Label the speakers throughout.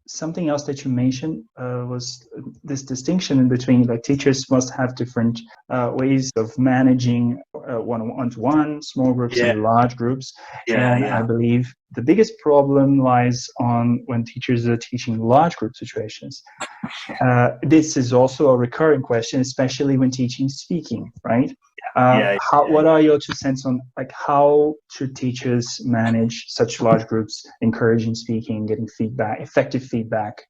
Speaker 1: something else that you mentioned was this distinction in between, like, teachers must have different ways of managing one-to-one, small groups and large groups. And I believe the biggest problem lies on when teachers are teaching large group situations. This is also a recurring question, especially when teaching speaking, right? What are your 2 cents on, like, how should teachers manage such large groups, encouraging speaking, getting feedback, effective feedback?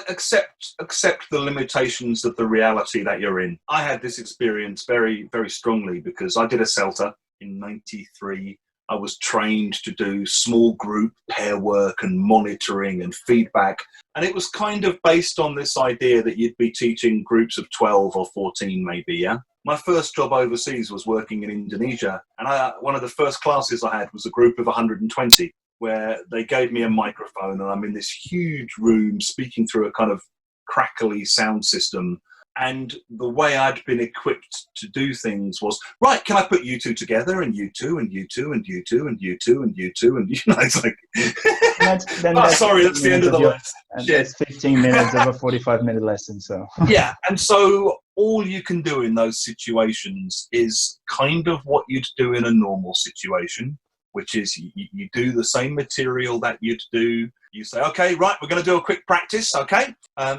Speaker 2: Accept the limitations of the reality that you're in. I had this experience very, very strongly because I did a CELTA in 93. I was trained to do small group pair work and monitoring and feedback. And it was kind of based on this idea that you'd be teaching groups of 12 or 14 maybe, yeah? My first job overseas was working in Indonesia. And one of the first classes I had was a group of 120, where they gave me a microphone and I'm in this huge room speaking through a kind of crackly sound system. And the way I'd been equipped to do things was, right, can I put you two together, and you two, and you two, and you two, and you two, and you two, and it's like, sorry, that's the end of the lesson.
Speaker 1: It's 15 minutes of a 45-minute lesson, so.
Speaker 2: Yeah, and so all you can do in those situations is kind of what you'd do in a normal situation, which is you do the same material that you'd do. You say, okay, right, we're going to do a quick practice, okay?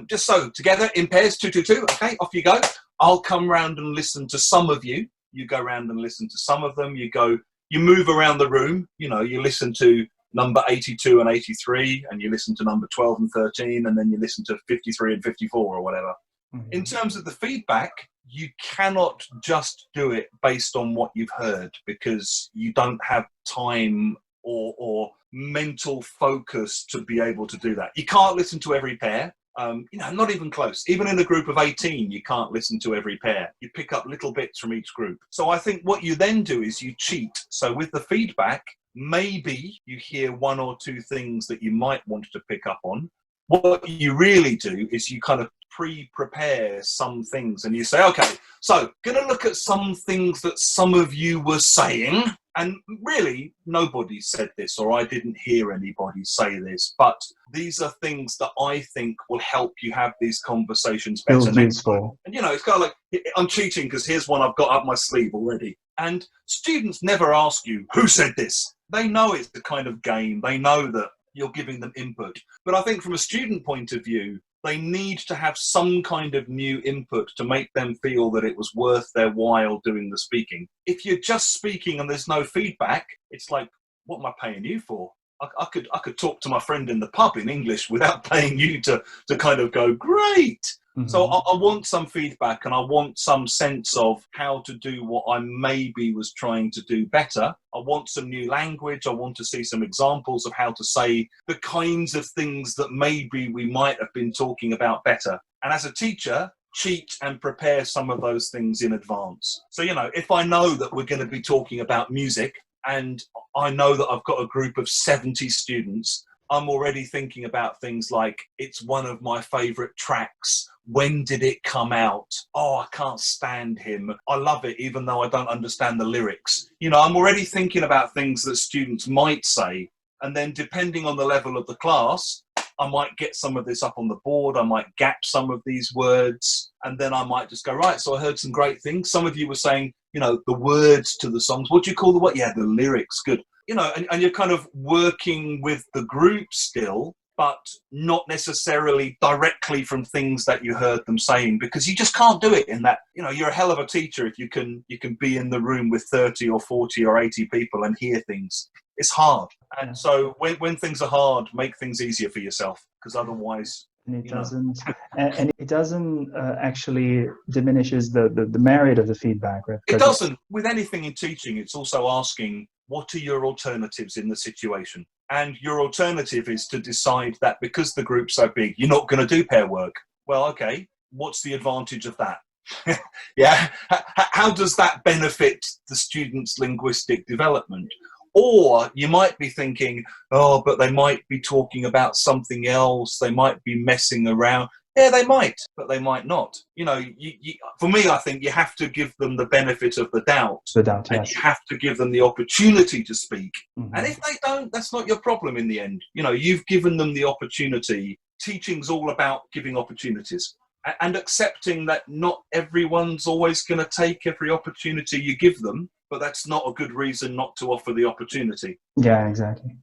Speaker 2: Just so, together, in pairs, 2, 2, 2, okay, off you go. I'll come round and listen to some of you. You go round and listen to some of them. You move around the room. You listen to number 82 and 83, and you listen to number 12 and 13, and then you listen to 53 and 54 or whatever. Mm-hmm. In terms of the feedback, you cannot just do it based on what you've heard, because you don't have time or mental focus to be able to do that. You can't listen to every pair, not even close. Even in a group of 18, you can't listen to every pair. You pick up little bits from each group. So I think what you then do is you cheat. So with the feedback, maybe you hear 1 or 2 things that you might want to pick up on. What you really do is you kind of pre-prepare some things, and you say, okay, so going to look at some things that some of you were saying, and really nobody said this, or I didn't hear anybody say this, but these are things that I think will help you have these conversations better next time. And it's kind of like, I'm cheating because here's one I've got up my sleeve already. And students never ask you, who said this? They know it's the kind of game. They know that you're giving them input. But I think from a student point of view, they need to have some kind of new input to make them feel that it was worth their while doing the speaking. If you're just speaking and there's no feedback, it's like, what am I paying you for? I could talk to my friend in the pub in English without paying you to kind of go, great. Mm-hmm. So I want some feedback, and I want some sense of how to do what I maybe was trying to do better. I want some new language. I want to see some examples of how to say the kinds of things that maybe we might have been talking about better. And as a teacher, cheat and prepare some of those things in advance. So, if I know that we're going to be talking about music, and I know that I've got a group of 70 students, I'm already thinking about things like, it's one of my favourite tracks. When did it come out? Oh, I can't stand him. I love it, even though I don't understand the lyrics. I'm already thinking about things that students might say. And then depending on the level of the class, I might get some of this up on the board. I might gap some of these words. And then I might just go, right, so I heard some great things. Some of you were saying, the words to the songs. What do you call the what? Yeah, the lyrics. Good. And you're kind of working with the group still, but not necessarily directly from things that you heard them saying, because you just can't do it in that, you're a hell of a teacher if you can be in the room with 30 or 40 or 80 people and hear things. It's hard. And so when things are hard, make things easier for yourself, because otherwise...
Speaker 1: And it doesn't actually diminishes the merit of the feedback, right?
Speaker 2: It doesn't. With anything in teaching, it's also asking, what are your alternatives in the situation? And your alternative is to decide that because the group's so big, you're not going to do pair work. Well, okay, what's the advantage of that? Yeah. How does that benefit the student's linguistic development? Or you might be thinking, oh, but they might be talking about something else. They might be messing around. Yeah, they might, but they might not. For me, I think you have to give them the benefit of the doubt. And
Speaker 1: yes.
Speaker 2: You have to give them the opportunity to speak.
Speaker 1: Mm-hmm.
Speaker 2: And if they don't, that's not your problem in the end. You've given them the opportunity teaching's all about giving opportunities and accepting that not everyone's always going to take every opportunity you give them, but that's not a good reason not to offer the opportunity.
Speaker 1: Yeah, exactly.